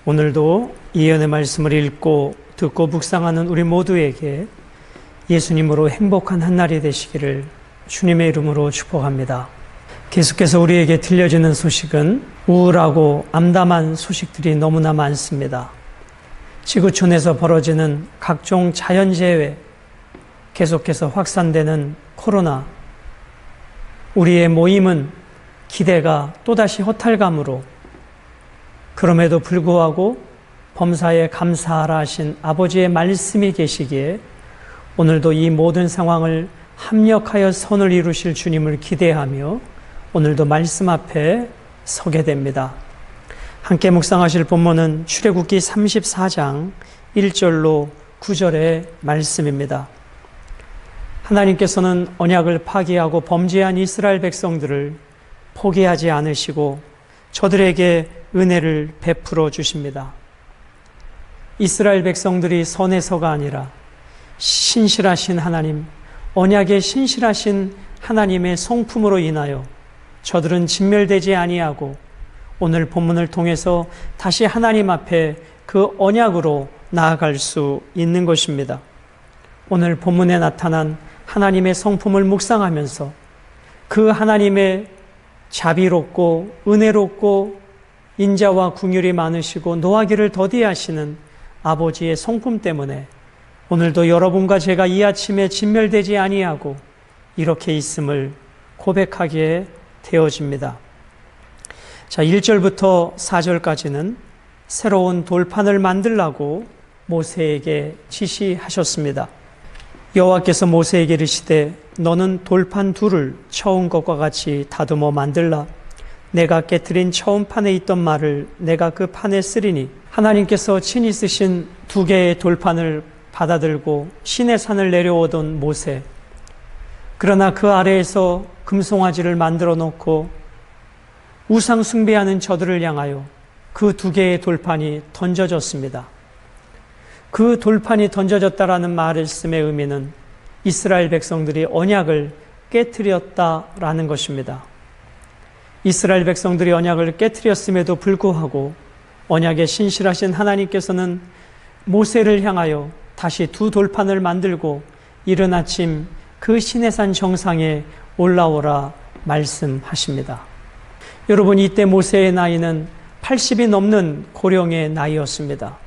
오늘도 예언의 말씀을 읽고 듣고 묵상하는 우리 모두에게 예수님으로 행복한 한날이 되시기를 주님의 이름으로 축복합니다. 계속해서 우리에게 들려지는 소식은 우울하고 암담한 소식들이 너무나 많습니다. 지구촌에서 벌어지는 각종 자연재해, 계속해서 확산되는 코로나, 우리의 모임은 기대가 또다시 허탈감으로, 그럼에도 불구하고 범사에 감사하라 하신 아버지의 말씀이 계시기에 오늘도 이 모든 상황을 합력하여 선을 이루실 주님을 기대하며 오늘도 말씀 앞에 서게 됩니다. 함께 묵상하실 본문은 출애굽기 34장 1절로 9절의 말씀입니다. 하나님께서는 언약을 파기하고 범죄한 이스라엘 백성들을 포기하지 않으시고 저들에게 은혜를 베풀어 주십니다. 이스라엘 백성들이 선에서가 아니라 신실하신 하나님, 언약의 신실하신 하나님의 성품으로 인하여 저들은 진멸되지 아니하고 오늘 본문을 통해서 다시 하나님 앞에 그 언약으로 나아갈 수 있는 것입니다. 오늘 본문에 나타난 하나님의 성품을 묵상하면서 그 하나님의 자비롭고 은혜롭고 인자와 긍휼이 많으시고 노하기를 더디하시는 아버지의 성품 때문에 오늘도 여러분과 제가 이 아침에 진멸되지 아니하고 이렇게 있음을 고백하게 되어집니다. 자, 1절부터 4절까지는 새로운 돌판을 만들라고 모세에게 지시하셨습니다. 여호와께서 모세에게 이르시되 너는 돌판 둘을 처음 것과 같이 다듬어 만들라. 내가 깨트린 처음 판에 있던 말을 내가 그 판에 쓰리니 하나님께서 친히 쓰신 두 개의 돌판을 받아들고 시내산을 내려오던 모세, 그러나 그 아래에서 금송아지를 만들어 놓고 우상 숭배하는 저들을 향하여 그 두 개의 돌판이 던져졌습니다. 그 돌판이 던져졌다라는 말씀의 의미는 이스라엘 백성들이 언약을 깨트렸다라는 것입니다. 이스라엘 백성들이 언약을 깨트렸음에도 불구하고 언약의 신실하신 하나님께서는 모세를 향하여 다시 두 돌판을 만들고 이른 아침 그 시내산 정상에 올라오라 말씀하십니다. 여러분, 이때 모세의 나이는 80이 넘는 고령의 나이였습니다.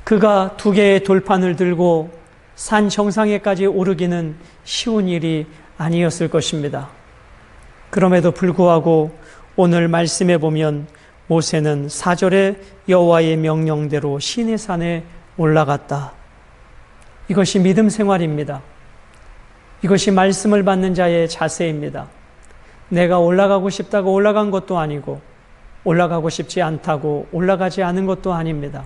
그가 두 개의 돌판을 들고 산 정상에까지 오르기는 쉬운 일이 아니었을 것입니다. 그럼에도 불구하고 오늘 말씀에 보면 모세는 4절에 여호와의 명령대로 시내산에 올라갔다. 이것이 믿음 생활입니다. 이것이 말씀을 받는 자의 자세입니다. 내가 올라가고 싶다고 올라간 것도 아니고 올라가고 싶지 않다고 올라가지 않은 것도 아닙니다.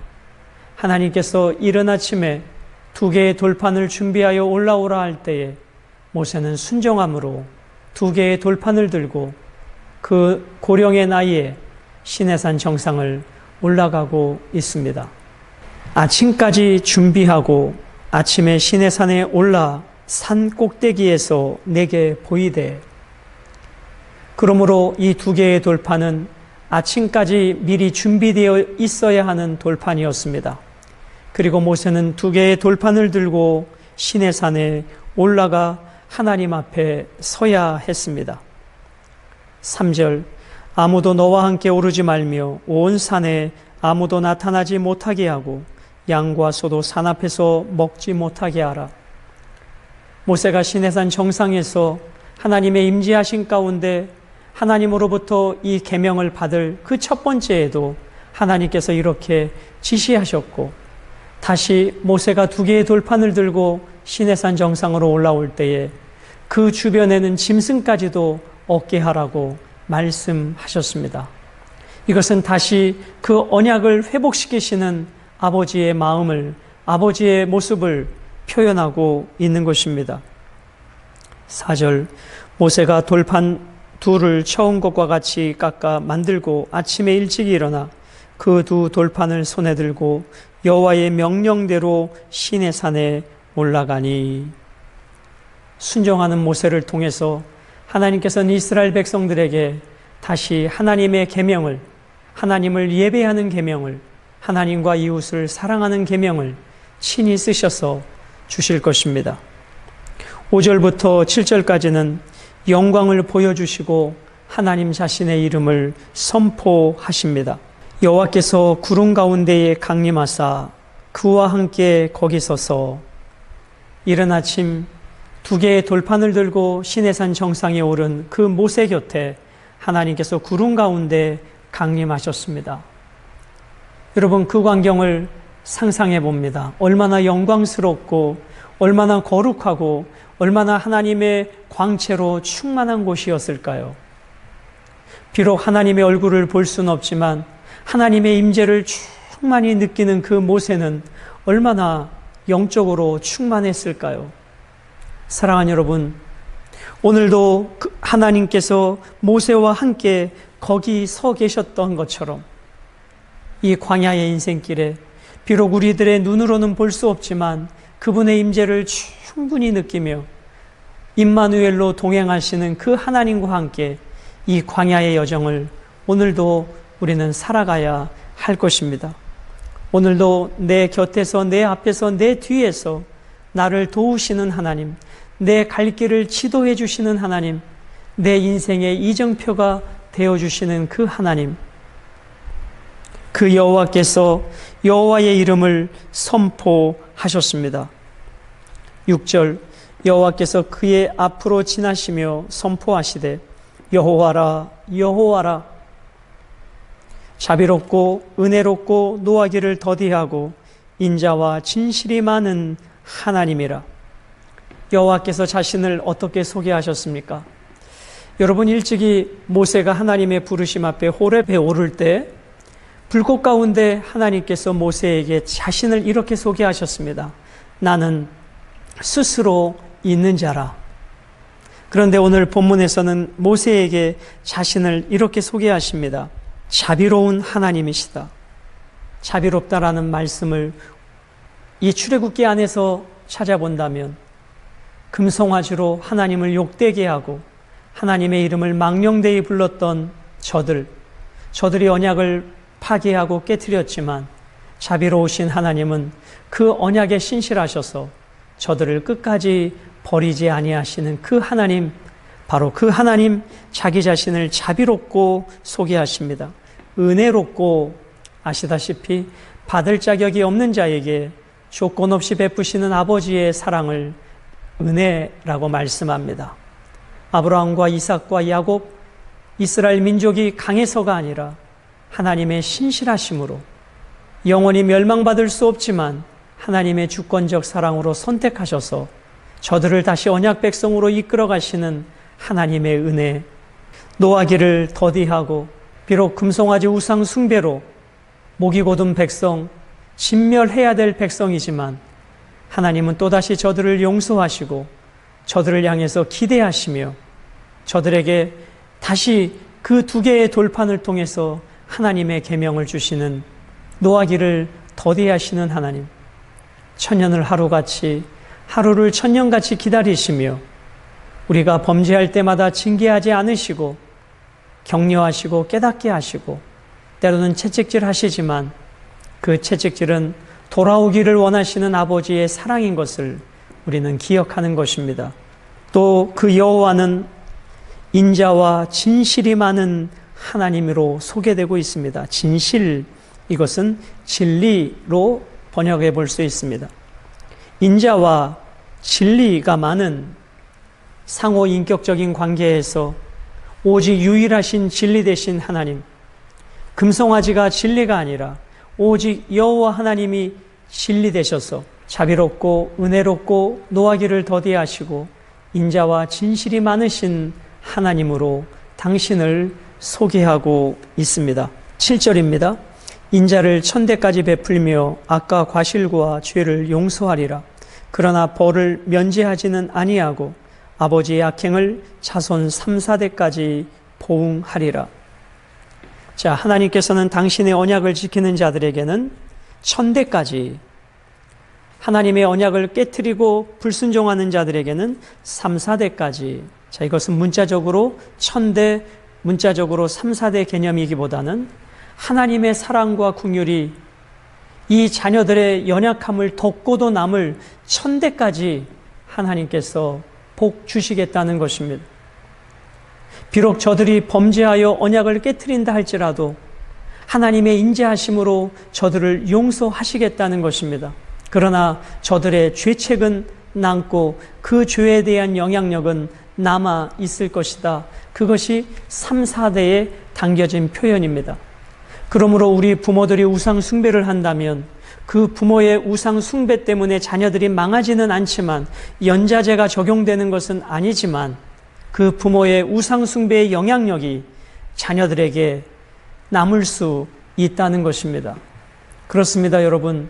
하나님께서 이른 아침에 두 개의 돌판을 준비하여 올라오라 할 때에 모세는 순종함으로 두 개의 돌판을 들고 그 고령의 나이에 시내산 정상을 올라가고 있습니다. 아침까지 준비하고 아침에 시내산에 올라 산 꼭대기에서 내게 보이되, 그러므로 이 두 개의 돌판은 아침까지 미리 준비되어 있어야 하는 돌판이었습니다. 그리고 모세는 두 개의 돌판을 들고 시내산에 올라가 하나님 앞에 서야 했습니다. 3절, 아무도 너와 함께 오르지 말며 온 산에 아무도 나타나지 못하게 하고 양과 소도 산 앞에서 먹지 못하게 하라. 모세가 시내산 정상에서 하나님의 임재하신 가운데 하나님으로부터 이 계명을 받을 그 첫 번째에도 하나님께서 이렇게 지시하셨고, 다시 모세가 두 개의 돌판을 들고 시내산 정상으로 올라올 때에 그 주변에는 짐승까지도 없게 하라고 말씀하셨습니다. 이것은 다시 그 언약을 회복시키시는 아버지의 마음을, 아버지의 모습을 표현하고 있는 것입니다. 4절, 모세가 돌판 둘을 처음 것과 같이 깎아 만들고 아침에 일찍 일어나 그 두 돌판을 손에 들고 여호와의 명령대로 시내산에 올라가니. 순종하는 모세를 통해서 하나님께서는 이스라엘 백성들에게 다시 하나님의 계명을, 하나님을 예배하는 계명을, 하나님과 이웃을 사랑하는 계명을 친히 쓰셔서 주실 것입니다. 5절부터 7절까지는 영광을 보여주시고 하나님 자신의 이름을 선포하십니다. 여호와께서 구름 가운데에 강림하사 그와 함께 거기 서서 이른 아침 2개의 돌판을 들고 시내산 정상에 오른 그 모세 곁에 하나님께서 구름 가운데 강림하셨습니다. 여러분, 그 광경을 상상해 봅니다. 얼마나 영광스럽고 얼마나 거룩하고 얼마나 하나님의 광채로 충만한 곳이었을까요? 비록 하나님의 얼굴을 볼 수는 없지만 하나님의 임재를 충만히 느끼는 그 모세는 얼마나 영적으로 충만했을까요? 사랑하는 여러분, 오늘도 하나님께서 모세와 함께 거기 서 계셨던 것처럼 이 광야의 인생길에 비록 우리들의 눈으로는 볼 수 없지만 그분의 임재를 충분히 느끼며 임마누엘로 동행하시는 그 하나님과 함께 이 광야의 여정을 오늘도 우리는 살아가야 할 것입니다. 오늘도 내 곁에서, 내 앞에서, 내 뒤에서 나를 도우시는 하나님, 내 갈 길을 지도해 주시는 하나님, 내 인생의 이정표가 되어주시는 그 하나님, 그 여호와께서 여호와의 이름을 선포하셨습니다. 6절, 여호와께서 그의 앞으로 지나시며 선포하시되 여호와라 여호와라, 자비롭고 은혜롭고 노하기를 더디하고 인자와 진실이 많은 하나님이라. 여호와께서 자신을 어떻게 소개하셨습니까? 여러분, 일찍이 모세가 하나님의 부르심 앞에 호렙에 오를 때 불꽃 가운데 하나님께서 모세에게 자신을 이렇게 소개하셨습니다. 나는 스스로 있는 자라. 그런데 오늘 본문에서는 모세에게 자신을 이렇게 소개하십니다. 자비로운 하나님이시다. 자비롭다라는 말씀을 이 출애굽기 안에서 찾아본다면 금송아지로 하나님을 욕되게 하고 하나님의 이름을 망령되이 불렀던 저들이 언약을 파괴하고 깨뜨렸지만 자비로우신 하나님은 그 언약에 신실하셔서 저들을 끝까지 버리지 아니하시는 그 하나님, 바로 그 하나님 자기 자신을 자비롭고 소개하십니다. 은혜롭고, 아시다시피 받을 자격이 없는 자에게 조건 없이 베푸시는 아버지의 사랑을 은혜라고 말씀합니다. 아브라함과 이삭과 야곱, 이스라엘 민족이 강해서가 아니라 하나님의 신실하심으로 영원히 멸망받을 수 없지만 하나님의 주권적 사랑으로 선택하셔서 저들을 다시 언약 백성으로 이끌어 가시는 하나님의 은혜, 노하기를 더디하고 비록 금송아지 우상 숭배로 목이 곧은 백성, 진멸해야 될 백성이지만 하나님은 또다시 저들을 용서하시고 저들을 향해서 기대하시며 저들에게 다시 그 2개의 돌판을 통해서 하나님의 계명을 주시는, 노하기를 더디하시는 하나님, 천년을 하루같이, 하루를 천년같이 기다리시며 우리가 범죄할 때마다 징계하지 않으시고 격려하시고 깨닫게 하시고 때로는 채찍질 하시지만 그 채찍질은 돌아오기를 원하시는 아버지의 사랑인 것을 우리는 기억하는 것입니다. 또 그 여호와는 인자와 진실이 많은 하나님으로 소개되고 있습니다. 진실, 이것은 진리로 번역해 볼 수 있습니다. 인자와 진리가 많은 상호 인격적인 관계에서 오직 유일하신 진리 되신 하나님, 금송아지가 진리가 아니라 오직 여호와 하나님이 진리 되셔서 자비롭고 은혜롭고 노하기를 더디하시고 인자와 진실이 많으신 하나님으로 당신을 소개하고 있습니다. 7절입니다. 인자를 천대까지 베풀며 악과 과실과 죄를 용서하리라. 그러나 벌을 면제하지는 아니하고 아버지의 악행을 자손 3, 4대까지 보응하리라. 자, 하나님께서는 당신의 언약을 지키는 자들에게는 천대까지, 하나님의 언약을 깨트리고 불순종하는 자들에게는 3, 4대까지. 자, 이것은 문자적으로 천대, 문자적으로 3, 4대 개념이기보다는 하나님의 사랑과 긍휼이 이 자녀들의 연약함을 덮고도 남을 천대까지 하나님께서 복 주시겠다는 것입니다. 비록 저들이 범죄하여 언약을 깨트린다 할지라도 하나님의 인자하심으로 저들을 용서하시겠다는 것입니다. 그러나 저들의 죄책은 남고 그 죄에 대한 영향력은 남아 있을 것이다. 그것이 3, 4대에 담겨진 표현입니다. 그러므로 우리 부모들이 우상 숭배를 한다면 그 부모의 우상 숭배 때문에 자녀들이 망하지는 않지만, 연자제가 적용되는 것은 아니지만 그 부모의 우상 숭배의 영향력이 자녀들에게 남을 수 있다는 것입니다. 그렇습니다, 여러분.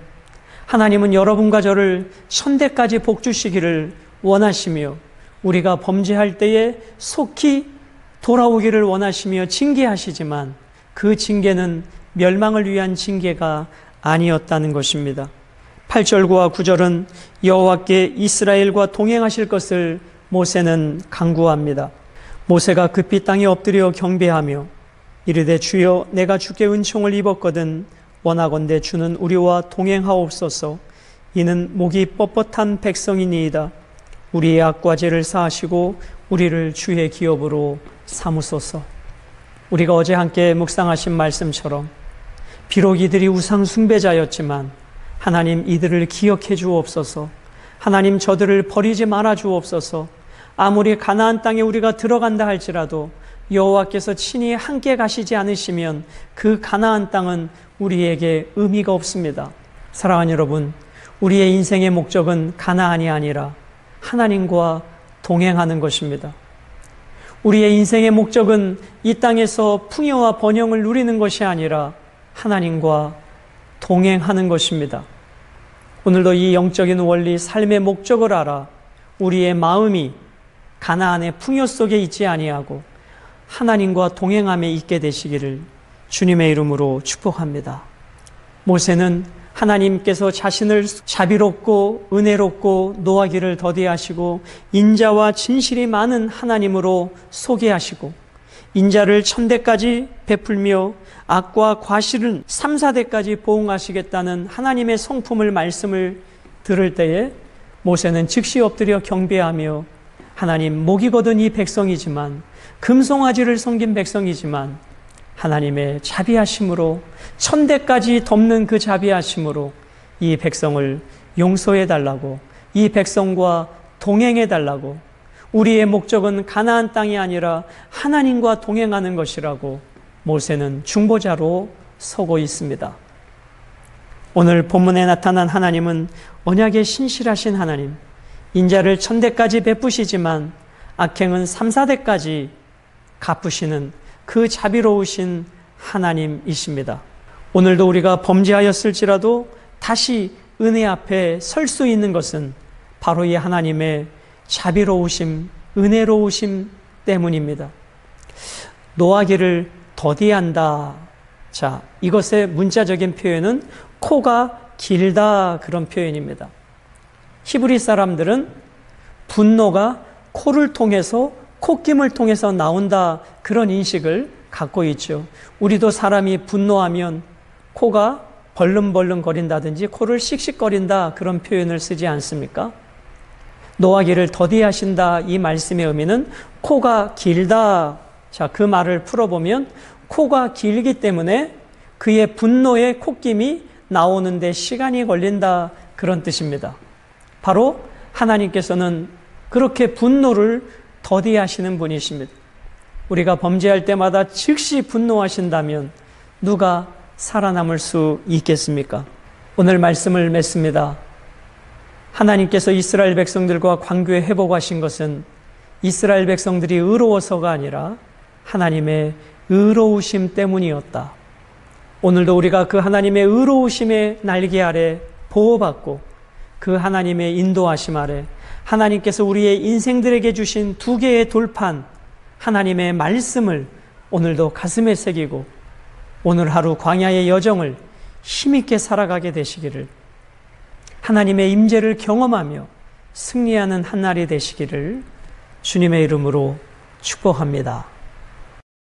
하나님은 여러분과 저를 천대까지 복 주시기를 원하시며 우리가 범죄할 때에 속히 돌아오기를 원하시며 징계하시지만 그 징계는 멸망을 위한 징계가 아니었다는 것입니다. 8절과 9절은 여호와께 이스라엘과 동행하실 것을 모세는 간구합니다. 모세가 급히 땅에 엎드려 경배하며 이르되 주여 내가 주께 은총을 입었거든 원하건대 주는 우리와 동행하옵소서. 이는 목이 뻣뻣한 백성이니이다. 우리의 악과 죄를 사하시고 우리를 주의 기업으로 삼으소서. 우리가 어제 함께 묵상하신 말씀처럼 비록 이들이 우상 숭배자였지만 하나님 이들을 기억해 주옵소서. 하나님 저들을 버리지 말아 주옵소서. 아무리 가나안 땅에 우리가 들어간다 할지라도 여호와께서 친히 함께 가시지 않으시면 그 가나안 땅은 우리에게 의미가 없습니다. 사랑하는 여러분, 우리의 인생의 목적은 가나안이 아니라 하나님과 동행하는 것입니다. 우리의 인생의 목적은 이 땅에서 풍요와 번영을 누리는 것이 아니라 하나님과 동행하는 것입니다. 오늘도 이 영적인 원리, 삶의 목적을 알아 우리의 마음이 가나안의 풍요 속에 있지 아니하고 하나님과 동행함에 있게 되시기를 주님의 이름으로 축복합니다. 모세는 하나님께서 자신을 자비롭고 은혜롭고 노하기를 더디하시고 인자와 진실이 많은 하나님으로 소개하시고 인자를 천대까지 베풀며 악과 과실은 3, 4대까지 보응하시겠다는 하나님의 성품을 말씀을 들을 때에 모세는 즉시 엎드려 경배하며 하나님, 목이 거둔 이 백성이지만 금송아지를 섬긴 백성이지만 하나님의 자비하심으로 천대까지 덮는 그 자비하심으로 이 백성을 용서해 달라고, 이 백성과 동행해 달라고, 우리의 목적은 가나안 땅이 아니라 하나님과 동행하는 것이라고 모세는 중보자로 서고 있습니다. 오늘 본문에 나타난 하나님은 언약의 신실하신 하나님, 인자를 천대까지 베푸시지만 악행은 3, 4대까지 갚으시는 그 자비로우신 하나님이십니다. 오늘도 우리가 범죄하였을지라도 다시 은혜 앞에 설 수 있는 것은 바로 이 하나님의 자비로우심, 은혜로우심 때문입니다. 노하기를 더디한다. 자, 이것의 문자적인 표현은 코가 길다, 그런 표현입니다. 히브리 사람들은 분노가 코를 통해서, 콧김을 통해서 나온다, 그런 인식을 갖고 있죠. 우리도 사람이 분노하면 코가 벌름벌름 거린다든지 코를 씩씩거린다, 그런 표현을 쓰지 않습니까? 노하기를 더디하신다, 이 말씀의 의미는 코가 길다. 자, 그 말을 풀어보면 코가 길기 때문에 그의 분노의 콧김이 나오는데 시간이 걸린다, 그런 뜻입니다. 바로 하나님께서는 그렇게 분노를 더디하시는 분이십니다. 우리가 범죄할 때마다 즉시 분노하신다면 누가 살아남을 수 있겠습니까? 오늘 말씀을 맺습니다. 하나님께서 이스라엘 백성들과 관계 회복하신 것은 이스라엘 백성들이 의로워서가 아니라 하나님의 의로우심 때문이었다. 오늘도 우리가 그 하나님의 의로우심의 날개 아래 보호받고 그 하나님의 인도하심 아래 하나님께서 우리의 인생들에게 주신 2개의 돌판, 하나님의 말씀을 오늘도 가슴에 새기고 오늘 하루 광야의 여정을 힘있게 살아가게 되시기를, 하나님의 임재를 경험하며 승리하는 한 날이 되시기를 주님의 이름으로 축복합니다.